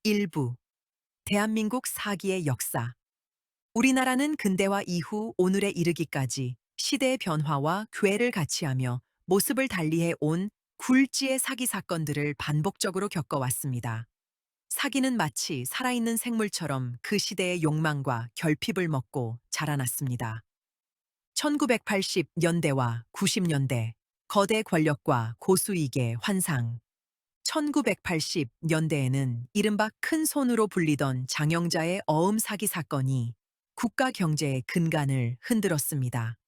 일부 대한민국 사기의 역사. 우리나라는 근대화 이후 오늘에 이르기까지 시대의 변화와 궤를 같이하며 모습을 달리해 온 굴지의 사기 사건들을 반복적으로 겪어왔습니다. 사기는 마치 살아있는 생물처럼 그 시대의 욕망과 결핍을 먹고 자라났습니다. 1980년대와 90년대, 거대 권력과 고수익의 환상. 1980년대에는 이른바 큰 손으로 불리던 장영자의 어음 사기 사건이 국가 경제의 근간을 흔들었습니다.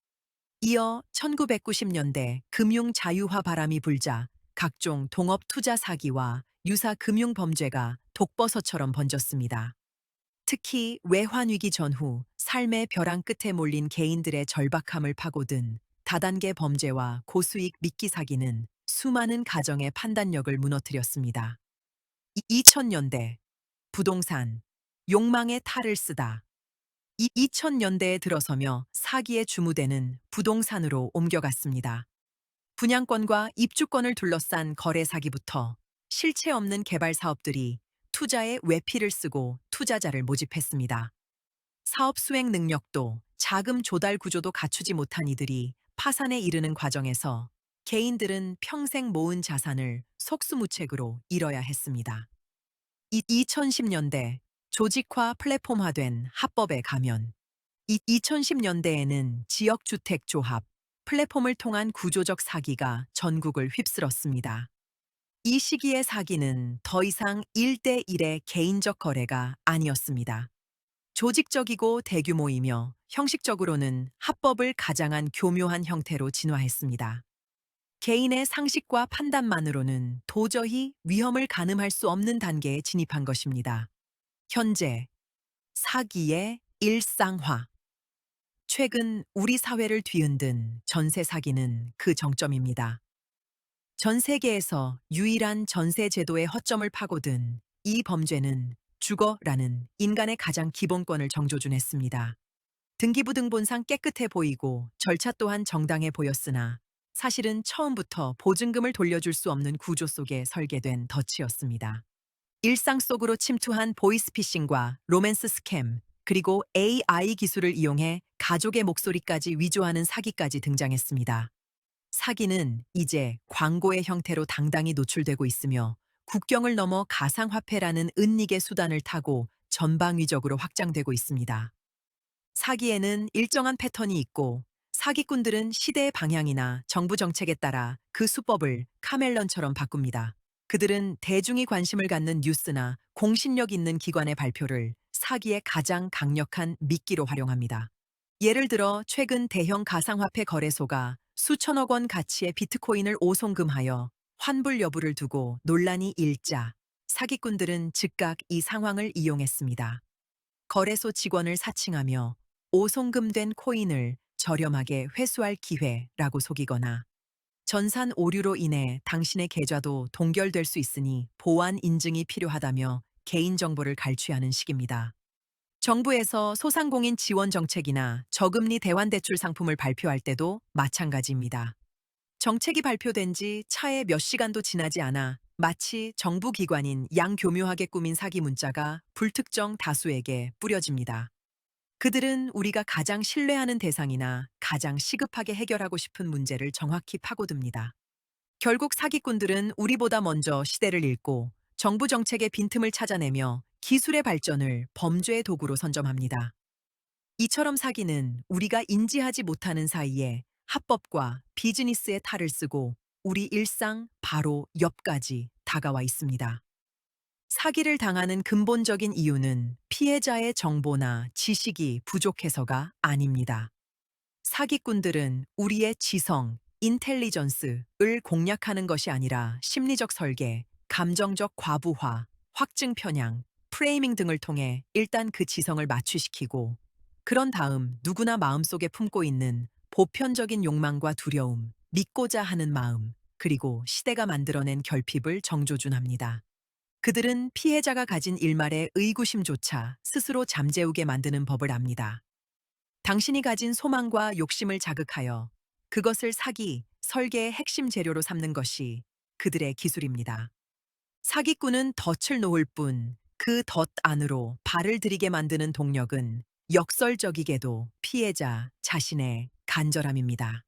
이어 1990년대 금융 자유화 바람이 불자 각종 동업 투자 사기와 유사 금융 범죄가 독버섯처럼 번졌습니다. 특히 외환위기 전후 삶의 벼랑 끝에 몰린 개인들의 절박함을 파고든 다단계 범죄와 고수익 미끼 사기는 수많은 가정의 판단력을 무너뜨렸습니다. 2000년대 부동산 욕망의 탈을 쓰다. 2000년대에 들어서며 사기의 주무대는 부동산으로 옮겨갔습니다. 분양권과 입주권을 둘러싼 거래 사기부터 실체 없는 개발 사업들이 투자에 외피를 쓰고 투자자를 모집했습니다. 사업 수행 능력도 자금 조달 구조도 갖추지 못한 이들이 파산에 이르는 과정에서 개인들은 평생 모은 자산을 속수무책으로 잃어야 했습니다. 2010년대 조직화 플랫폼화된 합법의 가면. 2010년대에는 지역주택조합, 플랫폼을 통한 구조적 사기가 전국을 휩쓸었습니다. 이 시기의 사기는 더 이상 1대1의 개인적 거래가 아니었습니다. 조직적이고 대규모이며 형식적으로는 합법을 가장한 교묘한 형태로 진화했습니다. 개인의 상식과 판단만으로는 도저히 위험을 가늠할 수 없는 단계에 진입한 것입니다. 현재 사기의 일상화. 최근 우리 사회를 뒤흔든 전세 사기는 그 정점입니다. 전 세계에서 유일한 전세 제도의 허점을 파고든 이 범죄는 주거라는 인간의 가장 기본권을 정조준했습니다. 등기부등본상 깨끗해 보이고 절차 또한 정당해 보였으나 사실은 처음부터 보증금을 돌려줄 수 없는 구조 속에 설계된 덫이었습니다. 일상 속으로 침투한 보이스피싱과 로맨스 스캠, 그리고 AI 기술을 이용해 가족의 목소리까지 위조하는 사기까지 등장했습니다. 사기는 이제 광고의 형태로 당당히 노출되고 있으며 국경을 넘어 가상화폐라는 은닉의 수단을 타고 전방위적으로 확장되고 있습니다. 사기에는 일정한 패턴이 있고 사기꾼들은 시대의 방향이나 정부 정책에 따라 그 수법을 카멜론처럼 바꿉니다. 그들은 대중이 관심을 갖는 뉴스나 공신력 있는 기관의 발표를 사기의 가장 강력한 미끼로 활용합니다. 예를 들어 최근 대형 가상화폐 거래소가 수천억 원 가치의 비트코인을 오송금하여 환불 여부를 두고 논란이 일자 사기꾼들은 즉각 이 상황을 이용했습니다. 거래소 직원을 사칭하며 오송금된 코인을 저렴하게 회수할 기회라고 속이거나 전산 오류로 인해 당신의 계좌도 동결될 수 있으니 보안 인증이 필요하다며 개인정보를 갈취하는 식입니다. 정부에서 소상공인 지원 정책이나 저금리 대환대출 상품을 발표할 때도 마찬가지입니다. 정책이 발표된 지 차에 몇 시간도 지나지 않아 마치 정부 기관인 양교묘하게 꾸민 사기 문자가 불특정 다수에게 뿌려집니다. 그들은 우리가 가장 신뢰하는 대상이나 가장 시급하게 해결하고 싶은 문제를 정확히 파고듭니다. 결국 사기꾼들은 우리보다 먼저 시대를 읽고 정부 정책의 빈틈을 찾아내며 기술의 발전을 범죄의 도구로 선점합니다. 이처럼 사기는 우리가 인지하지 못하는 사이에 합법과 비즈니스의 탈을 쓰고 우리 일상 바로 옆까지 다가와 있습니다. 사기를 당하는 근본적인 이유는 피해자의 정보나 지식이 부족해서가 아닙니다. 사기꾼들은 우리의 지성, 인텔리전스를 공략하는 것이 아니라 심리적 설계, 감정적 과부하, 확증 편향, 프레이밍 등을 통해 일단 그 지성을 마취시키고 그런 다음 누구나 마음속에 품고 있는 보편적인 욕망과 두려움, 믿고자 하는 마음, 그리고 시대가 만들어낸 결핍을 정조준합니다. 그들은 피해자가 가진 일말의 의구심조차 스스로 잠재우게 만드는 법을 압니다. 당신이 가진 소망과 욕심을 자극하여 그것을 사기, 설계의 핵심 재료로 삼는 것이 그들의 기술입니다. 사기꾼은 덫을 놓을 뿐 그 덫 안으로 발을 들이게 만드는 동력은 역설적이게도 피해자 자신의 간절함입니다.